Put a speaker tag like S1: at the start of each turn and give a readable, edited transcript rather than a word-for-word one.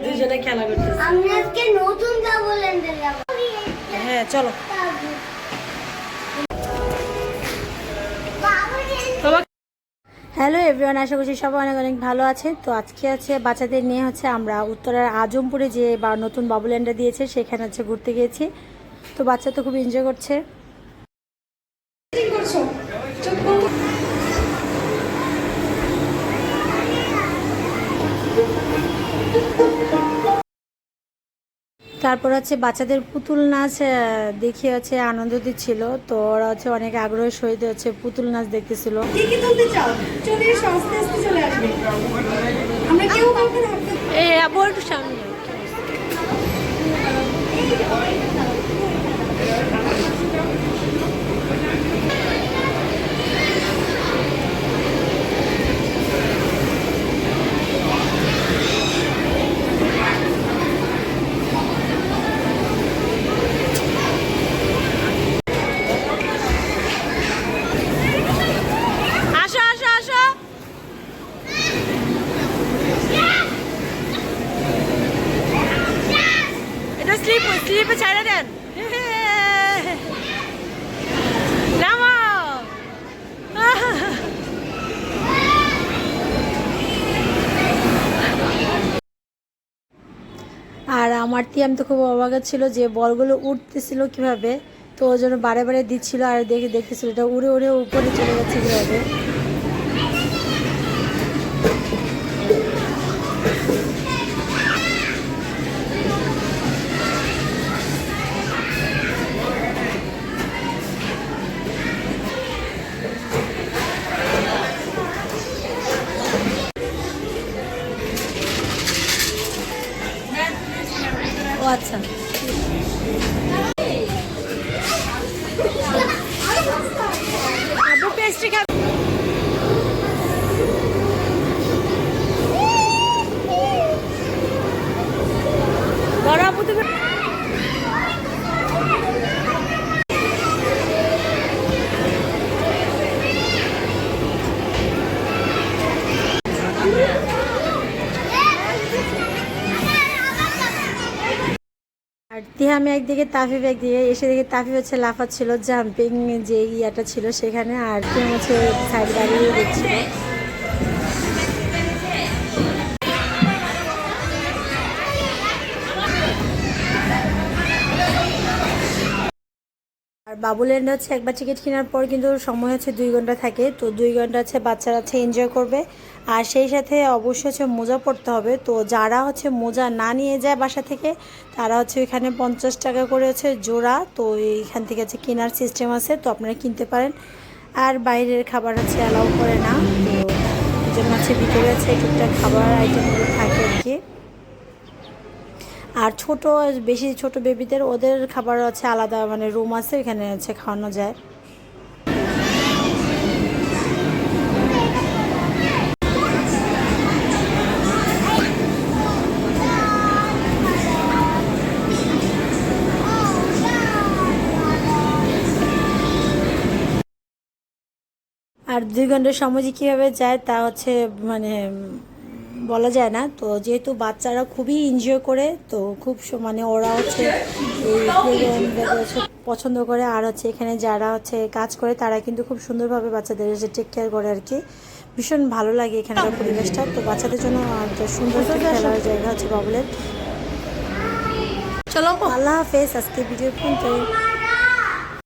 S1: দুজনে খেলা করতেছে।
S2: আমি আজকে নতুন ডাবল এন্ডে যাব।
S1: হ্যাঁ চলো। হ্যালো এভরিওয়ান, আশা করছি সবাই অনেক অনেক ভালো আছে। তো আজকে আছে বাচ্চাদের নিয়ে হচ্ছে আমরা উত্তরার আজমপুরে যে নতুন বাবুল্যান্ডটা দিয়েছে সেখানে হচ্ছে ঘুরতে গিয়েছি। তো বাচ্চা তো খুব এনজয় করছে। তারপর হচ্ছে বাচ্চাদের পুতুল নাচ দেখিয়ে হচ্ছে আনন্দ দিচ্ছিল। তো ওরা হচ্ছে অনেক আগ্রহের সহিত হচ্ছে পুতুল নাচ দেখতেছিল। স্লিপে ছাড়া দেন। আর আমার তিয়াম তো খুব অবাক ছিল যে বলগুলো উঠতেছিল কিভাবে। তো ওই জন্য বারে বারে দিচ্ছিল আর দেখতেছিল এটা উড়ে উড়ে উপরে চলে যাচ্ছে কিভাবে। ও আচ্ছা, পেস্ট্রি খাবে। বড় আপু তুমি আর তিহামি একদিকে তাফিফ একদিকে এসে দেখে তাফিফ হচ্ছে লাফাচ্ছিল জাম্পিং যে ইয়াটা ছিল সেখানে, আর তিহাম হচ্ছে সাইড দাঁড়িয়ে দেখছিল। আর বাবুল্যান্ড হচ্ছে একবার টিকিট কেনার পর কিন্তু সময় হচ্ছে 2 ঘন্টা থাকে। তো 2 ঘন্টা হচ্ছে বাচ্চারা হচ্ছে এনজয় করবে। আর সেই সাথে অবশ্যই হচ্ছে মোজা পড়তে হবে। তো যারা হচ্ছে মোজা না নিয়ে যায় বাসা থেকে তারা হচ্ছে এখানে 50 টাকা করে হচ্ছে জোড়া। তো এইখান থেকে হচ্ছে কেনার সিস্টেম আছে, তো আপনারা কিনতে পারেন। আর বাইরের খাবার হচ্ছে অ্যালাউ করে না, তো এই জন্য হচ্ছে ভিতরে হচ্ছে টুকটাক খাবার আইটেমগুলো থাকে আর কি। আর বেশি ছোট বেবিদের ওদের খাবার আছে আলাদা, মানে রুম আছে এখানে হচ্ছে খাওয়ানো যায়। আর 2 ঘন্টার সময় যে কীভাবে যায় তা হচ্ছে মানে বলা যায় না। তো যেহেতু বাচ্চারা খুবই এনজয় করে, তো খুব মানে ওরা হচ্ছে এই প্লেগ্রাউন্ডটাকে হচ্ছে পছন্দ করে। আর হচ্ছে এখানে যারা হচ্ছে কাজ করে তারা কিন্তু খুব সুন্দরভাবে বাচ্চাদের হচ্ছে টেক কেয়ার করে আর কি। ভীষণ ভালো লাগে এখানকার পরিবেশটা। তো বাচ্চাদের জন্য সুন্দর খেলার জায়গা হচ্ছে বাবুল্যান্ড। চলো, আল্লাহ হাফেজ। আজকে ভিডিও পর্যন্ত।